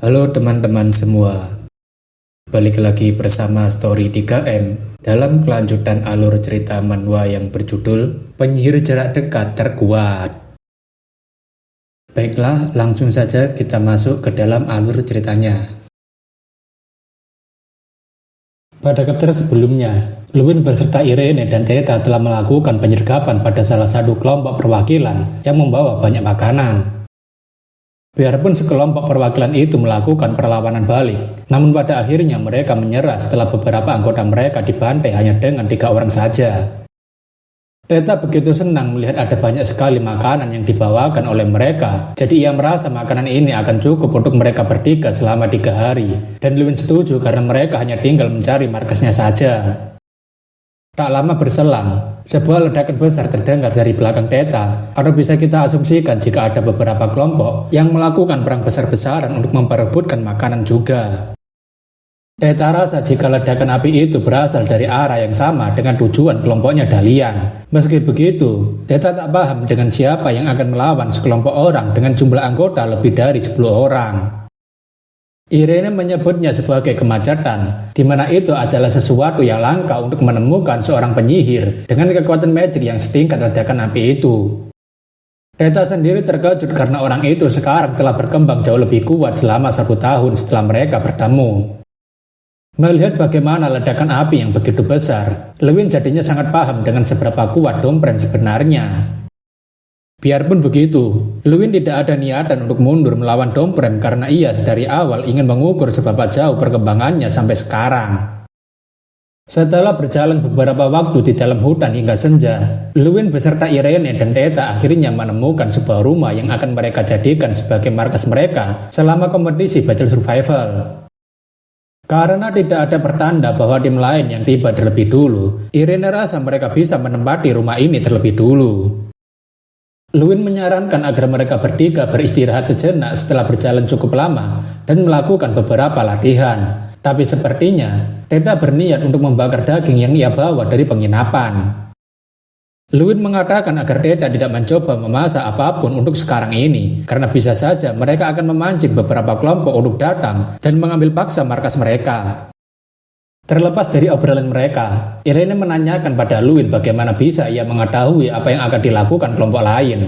Halo teman-teman semua, balik lagi bersama Story 3M dalam kelanjutan alur cerita manhwa yang berjudul Penyihir Jarak Dekat Terkuat. Baiklah, langsung saja kita masuk ke dalam alur ceritanya. Pada chapter sebelumnya, Luwin beserta Irene dan Theta telah melakukan penyergapan pada salah satu kelompok perwakilan yang membawa banyak makanan. Biarpun sekelompok perwakilan itu melakukan perlawanan balik, namun pada akhirnya mereka menyerah setelah beberapa anggota mereka dibantai hanya dengan 3 orang saja. Theta begitu senang melihat ada banyak sekali makanan yang dibawakan oleh mereka, jadi ia merasa makanan ini akan cukup untuk mereka bertiga selama 3 hari, dan Luwin setuju karena mereka hanya tinggal mencari markasnya saja. Tak lama berselang, sebuah ledakan besar terdengar dari belakang Theta, atau bisa kita asumsikan jika ada beberapa kelompok yang melakukan perang besar-besaran untuk memperebutkan makanan juga. Theta rasa jika ledakan api itu berasal dari arah yang sama dengan tujuan kelompoknya Dalian. Meski begitu, Theta tak paham dengan siapa yang akan melawan sekelompok orang dengan jumlah anggota lebih dari 10 orang. Irene menyebutnya sebagai kemacetan, di mana itu adalah sesuatu yang langka untuk menemukan seorang penyihir dengan kekuatan magic yang setingkat ledakan api itu. Theta sendiri terkejut karena orang itu sekarang telah berkembang jauh lebih kuat selama 1 tahun setelah mereka bertemu. Melihat bagaimana ledakan api yang begitu besar, Luwin jadinya sangat paham dengan seberapa kuat Domprem sebenarnya. Biarpun begitu, Luwin tidak ada niatan untuk mundur melawan Domprem karena ia sedari awal ingin mengukur seberapa jauh perkembangannya sampai sekarang. Setelah berjalan beberapa waktu di dalam hutan hingga senja, Luwin beserta Irene dan Theta akhirnya menemukan sebuah rumah yang akan mereka jadikan sebagai markas mereka selama kompetisi Battle Survival. Karena tidak ada pertanda bahwa tim lain yang tiba terlebih dulu, Irene rasa mereka bisa menempati rumah ini terlebih dulu. Luwin menyarankan agar mereka bertiga beristirahat sejenak setelah berjalan cukup lama dan melakukan beberapa latihan. Tapi sepertinya, Theta berniat untuk membakar daging yang ia bawa dari penginapan. Luwin mengatakan agar Theta tidak mencoba memasak apapun untuk sekarang ini, karena bisa saja mereka akan memancing beberapa kelompok untuk datang dan mengambil paksa markas mereka. Terlepas dari obrolan mereka, Irene menanyakan pada Luwin bagaimana bisa ia mengetahui apa yang akan dilakukan kelompok lain.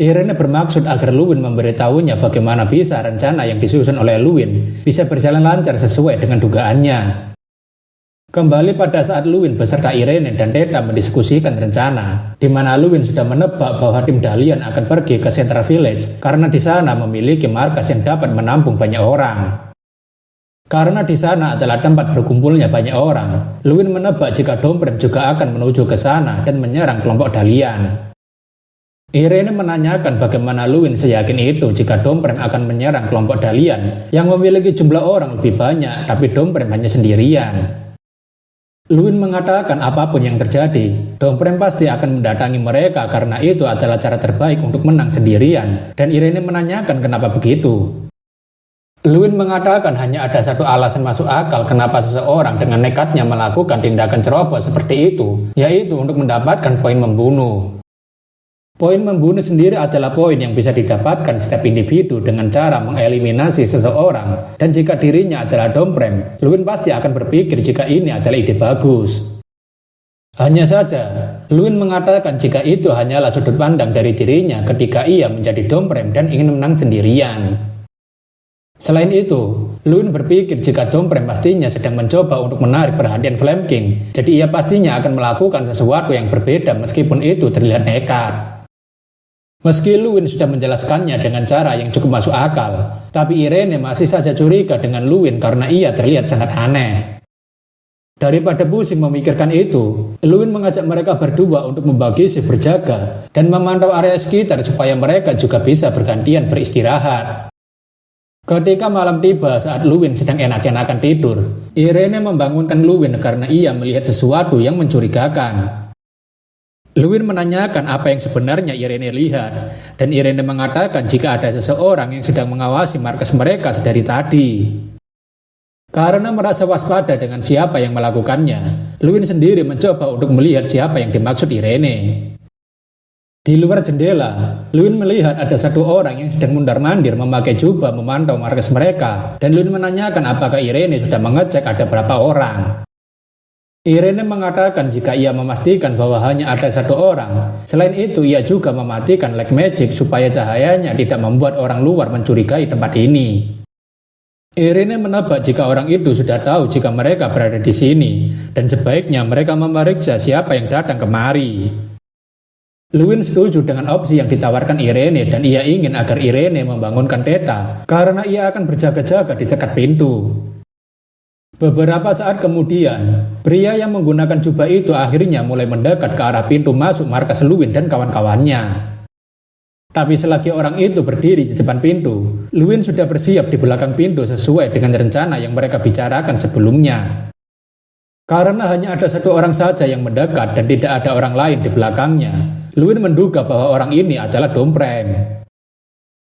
Irene bermaksud agar Luwin memberitahunya bagaimana bisa rencana yang disusun oleh Luwin bisa berjalan lancar sesuai dengan dugaannya. Kembali pada saat Luwin beserta Irene dan Theta mendiskusikan rencana, di mana Luwin sudah menebak bahwa tim Dalian akan pergi ke Central Village karena di sana memiliki markas yang dapat menampung banyak orang. Karena di sana adalah tempat berkumpulnya banyak orang, Luwin menebak jika Domprem juga akan menuju ke sana dan menyerang kelompok Dalian. Irene menanyakan bagaimana Luwin seyakin itu jika Domprem akan menyerang kelompok Dalian yang memiliki jumlah orang lebih banyak, tapi Domprem hanya sendirian. Luwin mengatakan apapun yang terjadi, Domprem pasti akan mendatangi mereka karena itu adalah cara terbaik untuk menang sendirian, dan Irene menanyakan kenapa begitu. Luwin mengatakan hanya ada satu alasan masuk akal kenapa seseorang dengan nekatnya melakukan tindakan ceroboh seperti itu, yaitu untuk mendapatkan poin membunuh. Poin membunuh sendiri adalah poin yang bisa didapatkan setiap individu dengan cara mengeliminasi seseorang, dan jika dirinya adalah Domprem, Luwin pasti akan berpikir jika ini adalah ide bagus. Hanya saja, Luwin mengatakan jika itu hanyalah sudut pandang dari dirinya ketika ia menjadi Domprem dan ingin menang sendirian. Selain itu, Luwin berpikir jika Domprem pastinya sedang mencoba untuk menarik perhatian Flame King, jadi ia pastinya akan melakukan sesuatu yang berbeda meskipun itu terlihat nekat. Meski Luwin sudah menjelaskannya dengan cara yang cukup masuk akal, tapi Irene masih saja curiga dengan Luwin karena ia terlihat sangat aneh. Daripada pusing memikirkan itu, Luwin mengajak mereka berdua untuk membagi shift berjaga dan memantau area sekitar supaya mereka juga bisa bergantian beristirahat. Ketika malam tiba saat Luwin sedang enak-enakan tidur, Irene membangunkan Luwin karena ia melihat sesuatu yang mencurigakan. Luwin menanyakan apa yang sebenarnya Irene lihat, dan Irene mengatakan jika ada seseorang yang sedang mengawasi markas mereka sedari tadi. Karena merasa waspada dengan siapa yang melakukannya, Luwin sendiri mencoba untuk melihat siapa yang dimaksud Irene. Di luar jendela, Lewin melihat ada satu orang yang sedang mundar-mandir memakai jubah memantau markas mereka, dan Lewin menanyakan apakah Irene sudah mengecek ada berapa orang. Irene mengatakan jika ia memastikan bahwa hanya ada satu orang. Selain itu, ia juga mematikan light magic supaya cahayanya tidak membuat orang luar mencurigai tempat ini. Irene menebak jika orang itu sudah tahu jika mereka berada di sini, dan sebaiknya mereka memeriksa siapa yang datang kemari. Lewin setuju dengan opsi yang ditawarkan Irene dan ia ingin agar Irene membangunkan Theta karena ia akan berjaga-jaga di dekat pintu. Beberapa saat kemudian, pria yang menggunakan jubah itu akhirnya mulai mendekat ke arah pintu masuk markas Lewin dan kawan-kawannya. Tapi selagi orang itu berdiri di depan pintu, Lewin sudah bersiap di belakang pintu sesuai dengan rencana yang mereka bicarakan sebelumnya. Karena hanya ada satu orang saja yang mendekat dan tidak ada orang lain di belakangnya, Lewin menduga bahwa orang ini adalah Domprem.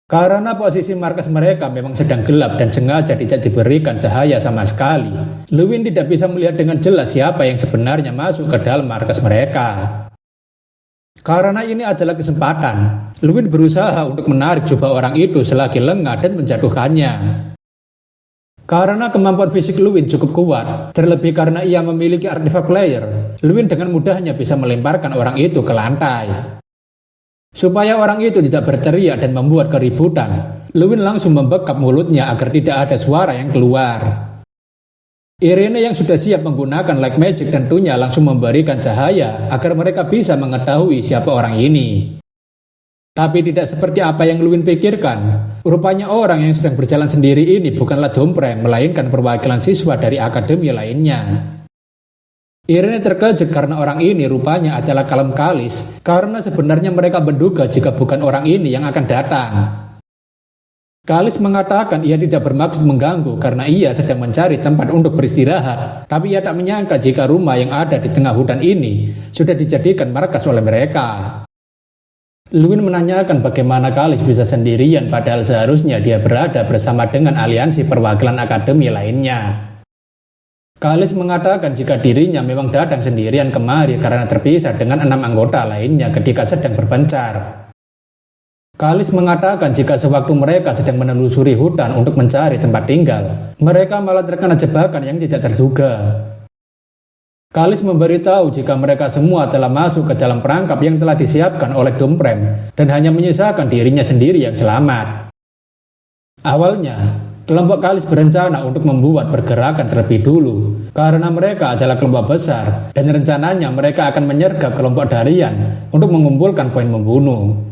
Karena posisi markas mereka memang sedang gelap dan sengaja tidak diberikan cahaya sama sekali, Lewin tidak bisa melihat dengan jelas siapa yang sebenarnya masuk ke dalam markas mereka. Karena ini adalah kesempatan, Lewin berusaha untuk menarik jubah orang itu selagi lengah dan menjatuhkannya. Karena kemampuan fisik Lewin cukup kuat, terlebih karena ia memiliki artifact player, Lewin dengan mudahnya bisa melemparkan orang itu ke lantai. Supaya orang itu tidak berteriak dan membuat keributan, Lewin langsung membekap mulutnya agar tidak ada suara yang keluar. Irene yang sudah siap menggunakan light magic tentunya langsung memberikan cahaya agar mereka bisa mengetahui siapa orang ini. Tapi tidak seperti apa yang Lewin pikirkan. Rupanya orang yang sedang berjalan sendiri ini bukanlah Domprem, melainkan perwakilan siswa dari akademi lainnya. Irene terkejut karena orang ini rupanya adalah Kalem Kalis, karena sebenarnya mereka menduga jika bukan orang ini yang akan datang. Kalis mengatakan ia tidak bermaksud mengganggu karena ia sedang mencari tempat untuk beristirahat, tapi ia tak menyangka jika rumah yang ada di tengah hutan ini sudah dijadikan markas oleh mereka. Lewin menanyakan bagaimana Kalis bisa sendirian padahal seharusnya dia berada bersama dengan aliansi perwakilan akademi lainnya. Kalis mengatakan jika dirinya memang datang sendirian kemari karena terpisah dengan 6 anggota lainnya ketika sedang berpencar. Kalis mengatakan jika sewaktu mereka sedang menelusuri hutan untuk mencari tempat tinggal, mereka malah terkena jebakan yang tidak terduga. Kalis memberitahu jika mereka semua telah masuk ke dalam perangkap yang telah disiapkan oleh Domprem dan hanya menyisakan dirinya sendiri yang selamat. Awalnya, kelompok Kalis berencana untuk membuat pergerakan terlebih dulu karena mereka adalah kelompok besar dan rencananya mereka akan menyergap kelompok Darian untuk mengumpulkan poin membunuh.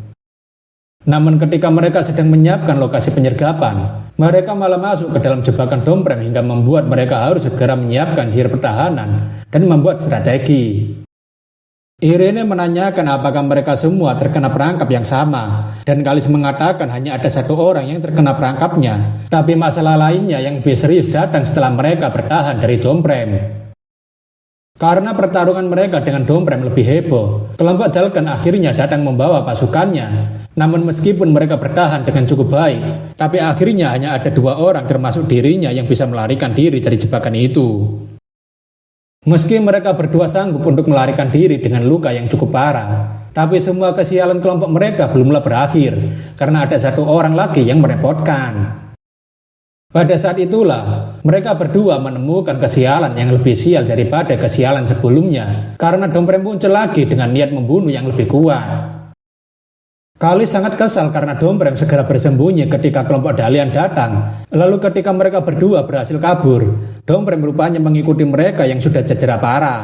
Namun ketika mereka sedang menyiapkan lokasi penyergapan, mereka malah masuk ke dalam jebakan Domprem hingga membuat mereka harus segera menyiapkan sihir pertahanan dan membuat strategi. Irene menanyakan apakah mereka semua terkena perangkap yang sama, dan Kalis mengatakan hanya ada satu orang yang terkena perangkapnya, tapi masalah lainnya yang lebih serius datang setelah mereka bertahan dari Domprem. Karena pertarungan mereka dengan Domprem lebih heboh, kelompok Dalgan akhirnya datang membawa pasukannya. Namun meskipun mereka bertahan dengan cukup baik, tapi akhirnya hanya ada 2 orang termasuk dirinya yang bisa melarikan diri dari jebakan itu. Meski mereka berdua sanggup untuk melarikan diri dengan luka yang cukup parah, tapi semua kesialan kelompok mereka belumlah berakhir, karena ada 1 orang lagi yang merepotkan. Pada saat itulah, mereka berdua menemukan kesialan yang lebih sial daripada kesialan sebelumnya, karena Domprem muncul lagi dengan niat membunuh yang lebih kuat. Kalis sangat kesal karena Domprem segera bersembunyi ketika kelompok Dalian datang. Lalu ketika mereka berdua berhasil kabur, Domprem rupanya mengikuti mereka yang sudah cedera parah.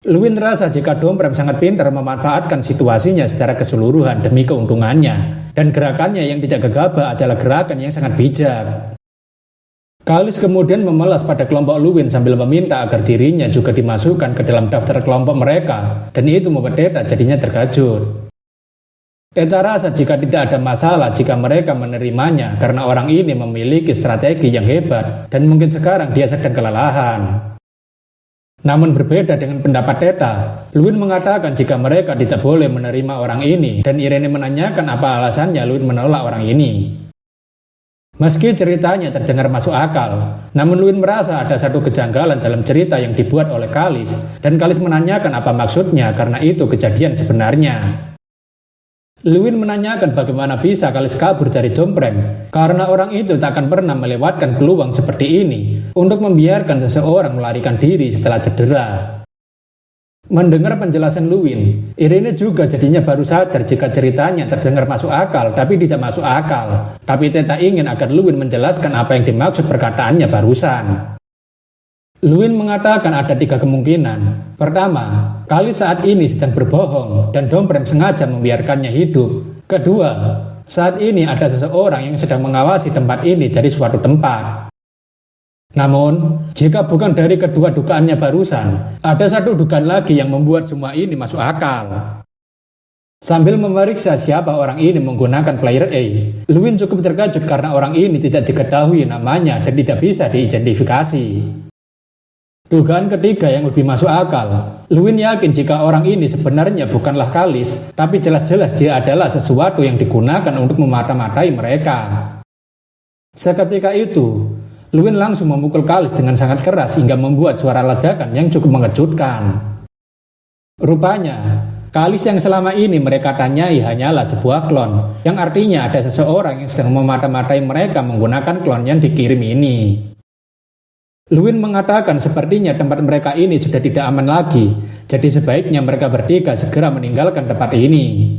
Lewin merasa jika Domprem sangat pintar memanfaatkan situasinya secara keseluruhan demi keuntungannya, dan gerakannya yang tidak gegabah adalah gerakan yang sangat bijak. Kalis kemudian memelas pada kelompok Lewin sambil meminta agar dirinya juga dimasukkan ke dalam daftar kelompok mereka, dan itu membuat Theta jadinya terkejut. Theta rasa jika tidak ada masalah jika mereka menerimanya karena orang ini memiliki strategi yang hebat dan mungkin sekarang dia sedang kelelahan. Namun berbeda dengan pendapat Theta, Lewin mengatakan jika mereka tidak boleh menerima orang ini dan Irene menanyakan apa alasannya Lewin menolak orang ini. Meski ceritanya terdengar masuk akal, namun Lewin merasa ada satu kejanggalan dalam cerita yang dibuat oleh Kalis dan Kalis menanyakan apa maksudnya karena itu kejadian sebenarnya. Lewin menanyakan bagaimana bisa Kalis kabur dari Domprem, karena orang itu tak akan pernah melewatkan peluang seperti ini untuk membiarkan seseorang melarikan diri setelah cedera. Mendengar penjelasan Lewin, Irene juga jadinya baru sadar jika ceritanya terdengar masuk akal tapi tidak masuk akal. Tapi Theta ingin agar Lewin menjelaskan apa yang dimaksud perkataannya barusan. Lewin mengatakan ada 3 kemungkinan. Pertama, Kalis saat ini sedang berbohong dan Domprem sengaja membiarkannya hidup. Kedua, saat ini ada seseorang yang sedang mengawasi tempat ini dari suatu tempat. Namun, jika bukan dari kedua dugaannya barusan, ada satu dugaan lagi yang membuat semua ini masuk akal. Sambil memeriksa siapa orang ini menggunakan player A, Lewin cukup terkejut karena orang ini tidak diketahui namanya dan tidak bisa diidentifikasi. Dugaan ketiga yang lebih masuk akal, Lewin yakin jika orang ini sebenarnya bukanlah Kalis, tapi jelas-jelas dia adalah sesuatu yang digunakan untuk memata-matai mereka. Seketika itu, Lewin langsung memukul Kalis dengan sangat keras hingga membuat suara ledakan yang cukup mengejutkan. Rupanya, Kalis yang selama ini mereka tanyai hanyalah sebuah klon, yang artinya ada seseorang yang sedang memata-matai mereka menggunakan klon yang dikirim ini. Lewin mengatakan sepertinya tempat mereka ini sudah tidak aman lagi, jadi sebaiknya mereka bertiga segera meninggalkan tempat ini.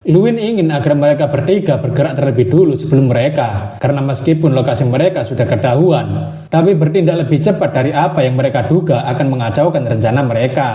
Lewin ingin agar mereka bertiga bergerak terlebih dulu sebelum mereka, karena meskipun lokasi mereka sudah ketahuan, tapi bertindak lebih cepat dari apa yang mereka duga akan mengacaukan rencana mereka.